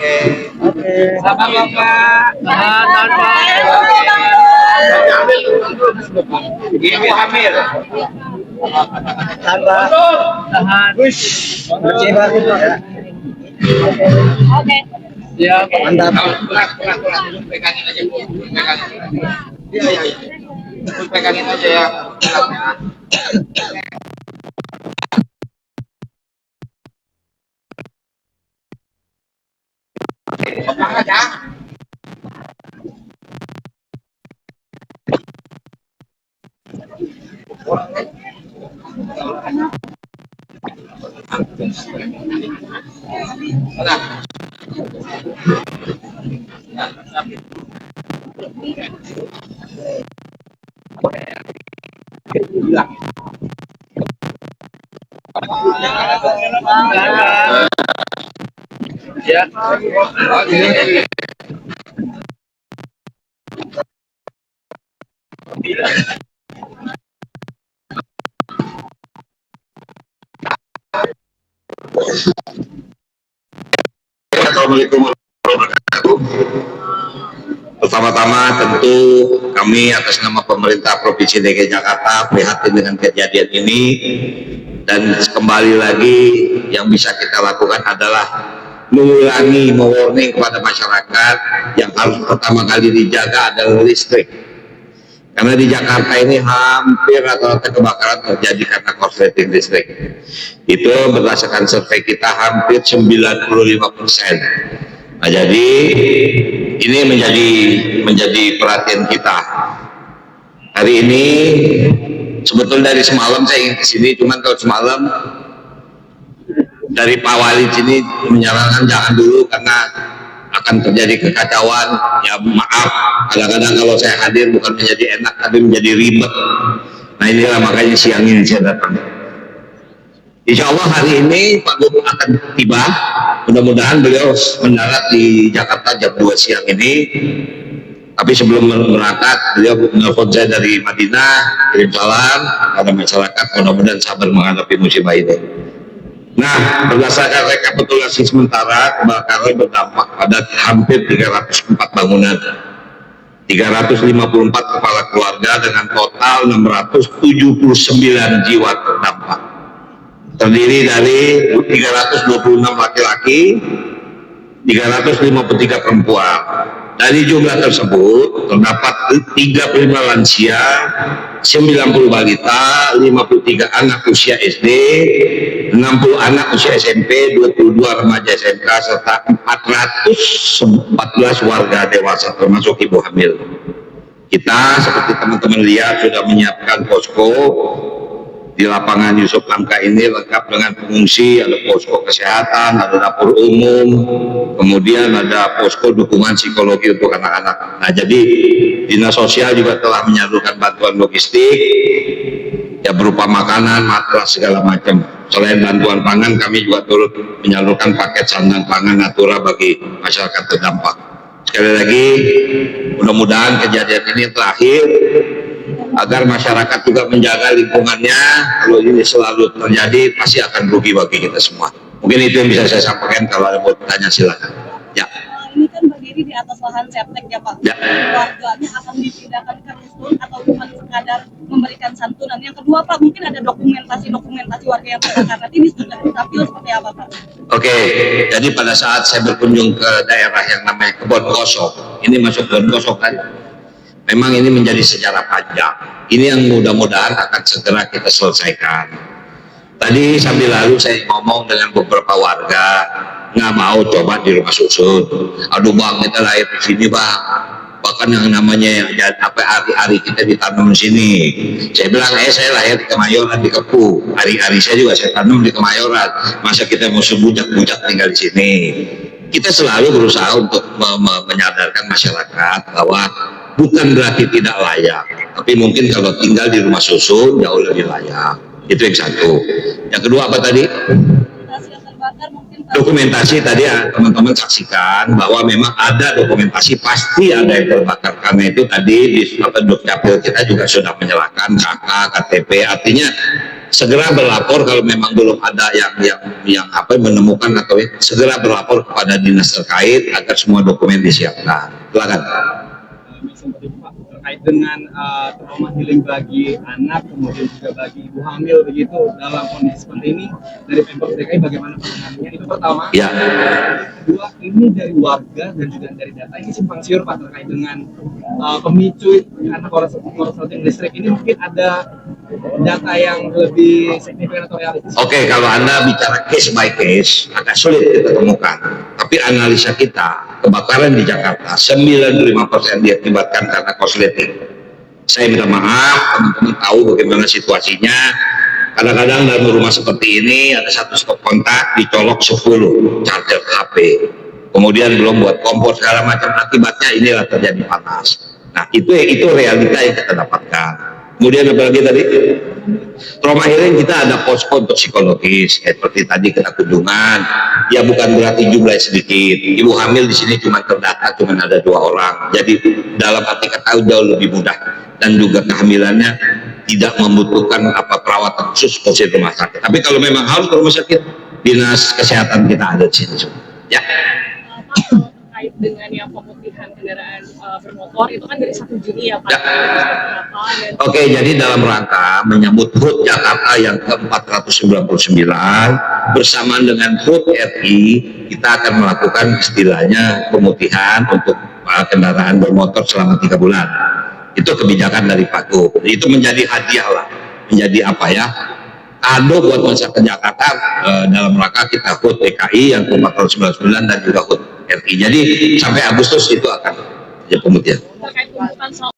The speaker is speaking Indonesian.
Oke. Sama Bapak. Tahan Pak. Ibu hamil. Tahan Pak. Tahan. Wish. Bersih Pak. Oke. Ya, Mantap. Pulang. Pegangin aja, Bu. Pegangin. Iya. Pegangin aja ya. Semangat ya. Ya. Oke. Assalamualaikum warahmatullahi wabarakatuh. Pertama-tama tentu kami atas nama pemerintah Provinsi DKI Jakarta prihatin dengan kejadian ini, dan kembali lagi yang bisa kita lakukan adalah mengulangi, mewarning kepada masyarakat yang harus pertama kali dijaga adalah listrik. Karena di Jakarta ini hampir rata-rata kebakaran terjadi karena korsleting listrik. Itu berdasarkan survei kita hampir 95%. Nah, jadi ini menjadi perhatian kita. Hari ini sebetulnya dari semalam saya ingin kesini, cuman kalau semalam dari Pak Wali sini menyarankan jangan dulu karena akan terjadi kekacauan. Ya maaf, kadang-kadang kalau saya hadir bukan menjadi enak tapi menjadi ribet. Nah inilah makanya siang ini saya datang. Insya Allah hari ini Pak Gubernur akan tiba, mudah-mudahan beliau mendarat di Jakarta jam 2 siang ini. Tapi sebelum berangkat beliau menelpon saya dari Madinah, kirim salam kepada masyarakat, mudah-mudahan sabar menghadapi musibah ini. Nah, berdasarkan rekapitulasi sementara, kebakaran berdampak pada hampir 304 bangunan, 354 kepala keluarga dengan total 679 jiwa terdampak. Terdiri dari 326 laki-laki, 353 perempuan. Dari jumlah tersebut terdapat 35 lansia, 90 balita, 53 anak usia SD, 60 anak usia SMP, 22 remaja SMK, serta 414 warga dewasa termasuk ibu hamil. Kita seperti teman-teman lihat sudah menyiapkan posko di lapangan Yusuf Hamka ini, lengkap dengan pengungsi, ada posko kesehatan, ada dapur umum, kemudian ada posko dukungan psikologi untuk anak-anak. Nah, jadi Dinas Sosial juga telah menyalurkan bantuan logistik, ya berupa makanan, matras, segala macam. Selain bantuan pangan, kami juga turut menyalurkan paket sandang pangan natura bagi masyarakat terdampak. Sekali lagi, mudah-mudahan kejadian ini terakhir, agar masyarakat juga menjaga lingkungannya. Kalau ini selalu terjadi pasti akan rugi bagi kita semua. Mungkin itu yang bisa saya sampaikan. Kalau ada mau tanya silakan. Ya. Ini kan berdiri di atas lahan septic ya Pak. Ya. Warganya akan dipindahkan ke rusun atau cuma sekadar memberikan santunan. Yang kedua Pak, mungkin ada dokumentasi warga yang terbakar. Nanti ini sudah ditampil seperti apa Pak? Oke, jadi pada saat saya berkunjung ke daerah yang namanya Kebon Kosong, ini masuk Kebon Kosong kan? Memang ini menjadi sejarah panjang. Ini yang mudah-mudahan akan segera kita selesaikan. Tadi sambil lalu saya ngomong dengan beberapa warga, nggak mau coba di rumah susun. Aduh bang, kita lahir di sini bang. Bahkan yang namanya apa ari-ari kita ditanam di sini. Saya bilang, saya lahir di Kemayoran di Kepu. Ari-ari saya juga saya tanam di Kemayoran. Masa kita mau sebujak-bujak tinggal di sini? Kita selalu berusaha untuk menyadarkan masyarakat bahwa bukan berarti tidak layak, tapi mungkin kalau tinggal di rumah susun jauh lebih layak. Itu yang satu. Yang kedua apa tadi? Dokumentasi tadi ya, teman-teman saksikan bahwa memang ada dokumentasi, pasti ada yang terbakar. Karena itu tadi di Dukcapil kita juga sudah menyerahkan KK, KTP, artinya segera berlapor kalau memang belum ada yang menemukan atau segera berlapor kepada dinas terkait agar semua dokumen disiapkan. Silakan. Pak, terkait dengan trauma healing bagi anak, kemudian juga bagi ibu hamil begitu dalam kondisi seperti ini, dari Pemprov DKI bagaimana penanganannya? Itu pertama. Ya. Kedua, ini dari warga dan juga dari data ini simpang siur Pak terkait dengan pemicu karena korsleting listrik ini, mungkin ada data yang lebih signifikan atau realistis. Oke, kalau Anda bicara case by case agak sulit kita temukan. Tapi analisa kita, kebakaran di Jakarta 95% diakibatkan karena korsleting. Saya minta maaf, teman-teman tahu bagaimana situasinya. Kadang-kadang dalam rumah seperti ini ada satu stop kontak dicolok 10 charger HP. Kemudian belum buat kompor segala macam, akibatnya inilah terjadi panas. Nah, itu realita yang kita dapatkan. Kemudian apa lagi tadi? Trauma healing kita ada posko untuk psikologis, seperti tadi kita kunjungan. Ya bukan berarti jumlahnya sedikit. Ibu hamil di sini cuma terdata cuma ada 2 orang. Jadi dalam arti kata jauh lebih mudah dan juga kehamilannya tidak membutuhkan perawatan khusus di rumah sakit. Tapi kalau memang harus ke rumah sakit, dinas kesehatan kita ada di sini. Ya. Terkait dengan yang pemutihan kendaraan bermotor itu kan dari 1 Juni ya Pak. Ya. Oke, jadi dalam rangka menyambut HUT Jakarta yang ke-499 bersamaan dengan HUT RI, kita akan melakukan istilahnya pemutihan untuk kendaraan bermotor selama 3 bulan. Itu kebijakan dari Pak Gub. Itu menjadi hadiah lah, menjadi kado buat masyarakat Jakarta dalam rangka kita HUT DKI yang ke-499 dan juga HUT RI. Jadi sampai Agustus itu akan jadi pemutihan. Terkait tuntutan soal